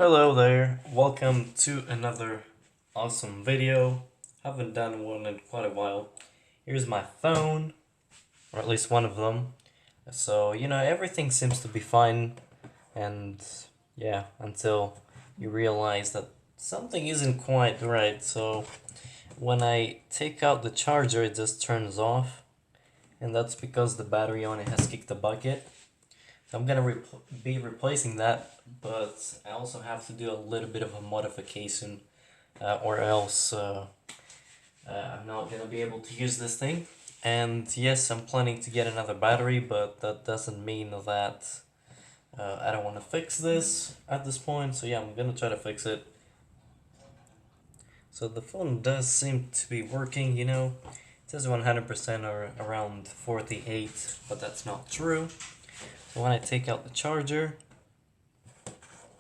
Hello there, welcome to another awesome video. Haven't done one in quite a while. Here's my phone, or at least one of them. So, everything seems to be fine, and yeah, until you realize that something isn't quite right. So, when I take out the charger, it just turns off, and that's because the battery on it has kicked the bucket. So I'm gonna be replacing that, but I also have to do a little bit of a modification, or else I'm not gonna be able to use this thing. And yes, I'm planning to get another battery, but that doesn't mean that I don't want to fix this at this point. So yeah, I'm gonna try to fix it. So the phone does seem to be working, It says 100% or around 48, but that's not true. So when I take out the charger,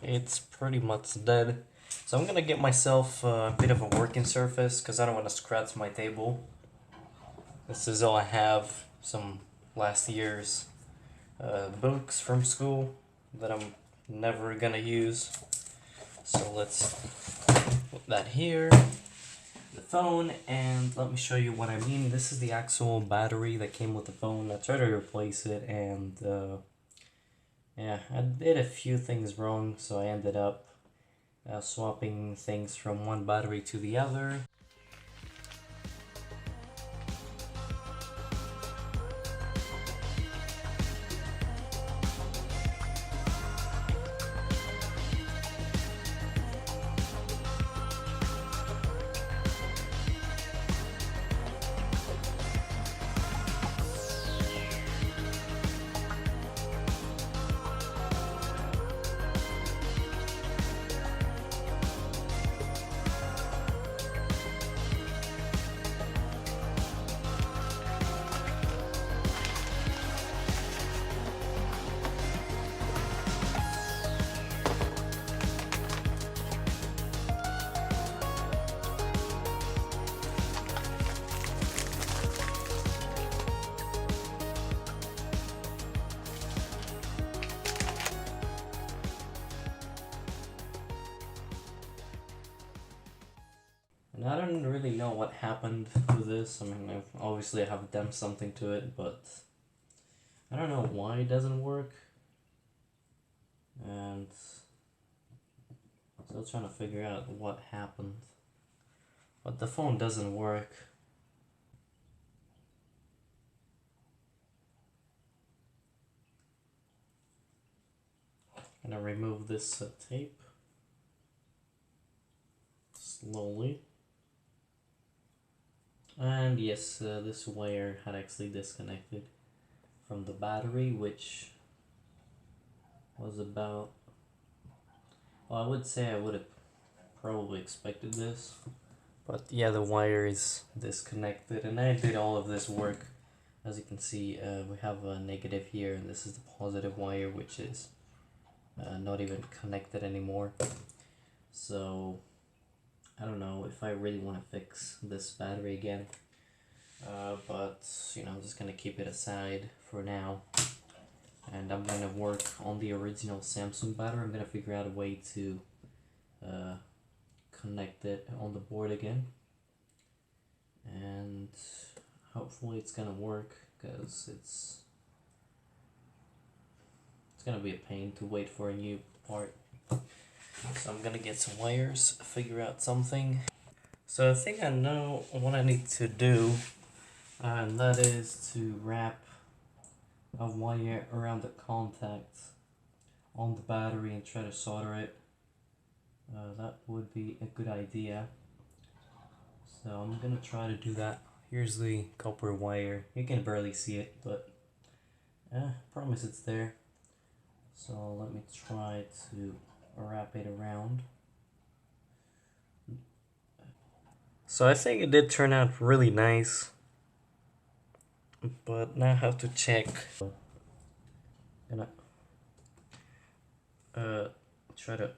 it's pretty much dead. So I'm gonna get myself a bit of a working surface because I don't want to scratch my table. This is all I have, some last year's books from school that I'm never gonna use. So let's put that here, the phone, and let me show you what I mean. This is the actual battery that came with the phone. I tried to replace it and yeah, I did a few things wrong, so I ended up swapping things from one battery to the other. And I don't really know what happened to this. I mean, obviously I have done something to it, but I don't know why it doesn't work. And still trying to figure out what happened. But the phone doesn't work. I'm gonna remove this tape slowly. And yes, this wire had actually disconnected from the battery, which was about, well, I would say I would have probably expected this, but yeah, the wire is disconnected, and I did all of this work. As you can see, we have a negative here, and this is the positive wire, which is not even connected anymore. So I don't know if I really want to fix this battery again, but I'm just gonna keep it aside for now, and I'm gonna work on the original Samsung battery. I'm gonna figure out a way to connect it on the board again, and hopefully it's gonna work, because it's gonna be a pain to wait for a new part. So I'm gonna get some wires, figure out something. So I think I know what I need to do, and that is to wrap a wire around the contact on the battery and try to solder it. That would be a good idea. So I'm gonna try to do that. Here's the copper wire. You can barely see it, but I promise it's there. So let me try to wrap it around. So I think it did turn out really nice, but now I have to check. Gonna try to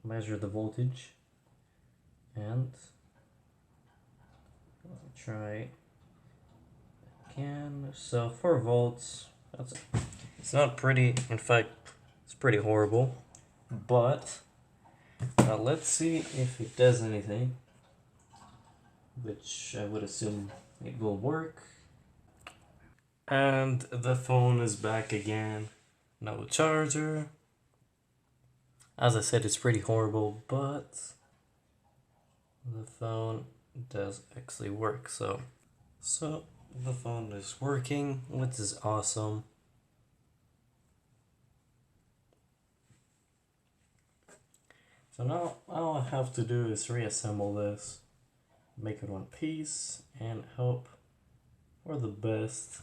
measure the voltage, and let me try again. So 4 volts. It's not pretty. In fact, it's pretty horrible. But Let's see if it does anything, which I would assume it will work. And the phone is back again. No charger. As I said, it's pretty horrible, but the phone does actually work. So the phone is working, which is awesome. So now all I have to do is reassemble this, make it one piece, and hope for the best.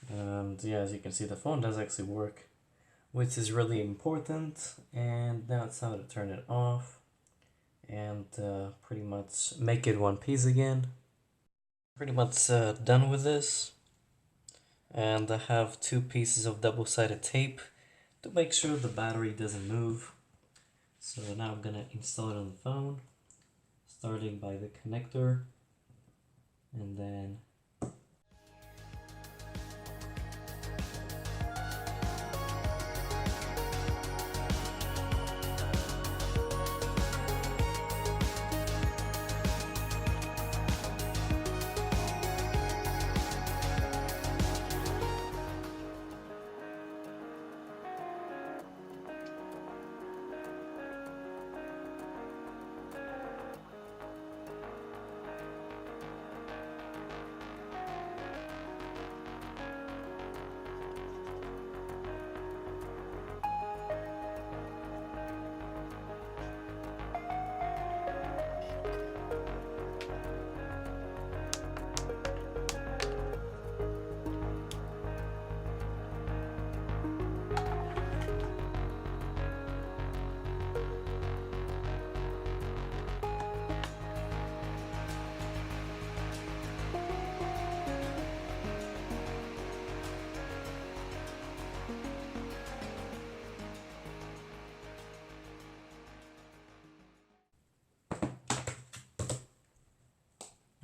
And yeah, as you can see, the phone does actually work, which is really important. And now it's time to turn it off and pretty much make it one piece again. Pretty much done with this. And I have 2 pieces of double-sided tape to make sure the battery doesn't move. So now I'm gonna install it on the phone, starting by the connector, and then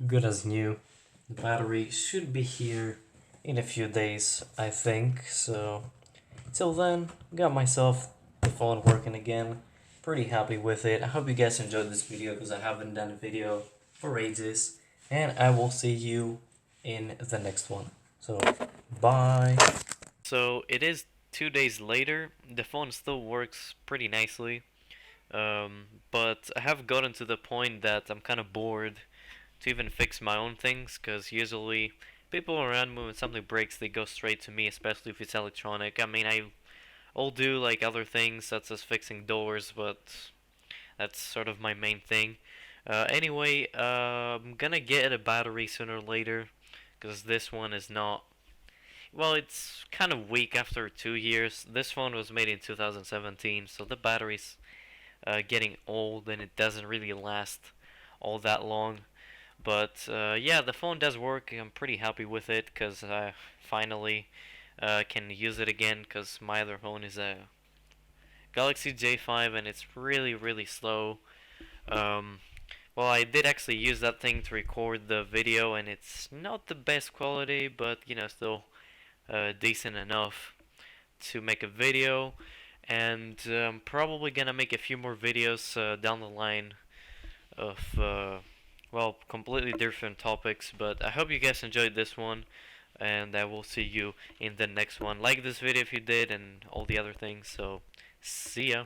good as new. The battery should be here in a few days, I think. So till then, got myself the phone working again. Pretty happy with it. I hope you guys enjoyed this video because I haven't done a video for ages. And I will see you in the next one. So, bye. So it is 2 days later. The phone still works pretty nicely. But I have gotten to the point that I'm kind of bored to even fix my own things, because usually people around me, when something breaks, they go straight to me, especially if it's electronic. I mean, I'll do like other things such as fixing doors, but that's sort of my main thing. Anyway, I'm gonna get a battery sooner or later, because this one is not. Well, it's kind of weak after 2 years. This phone was made in 2017, so the battery's getting old and it doesn't really last all that long. But yeah, the phone does work. I'm pretty happy with it because I finally can use it again, because my other phone is a Galaxy J5 and it's really, really slow. Um, well, I did actually use that thing to record the video, and it's not the best quality, but you know, still decent enough to make a video. And I'm probably gonna make a few more videos down the line of well, completely different topics, but I hope you guys enjoyed this one, and I will see you in the next one. Like this video if you did, and all the other things. So see ya.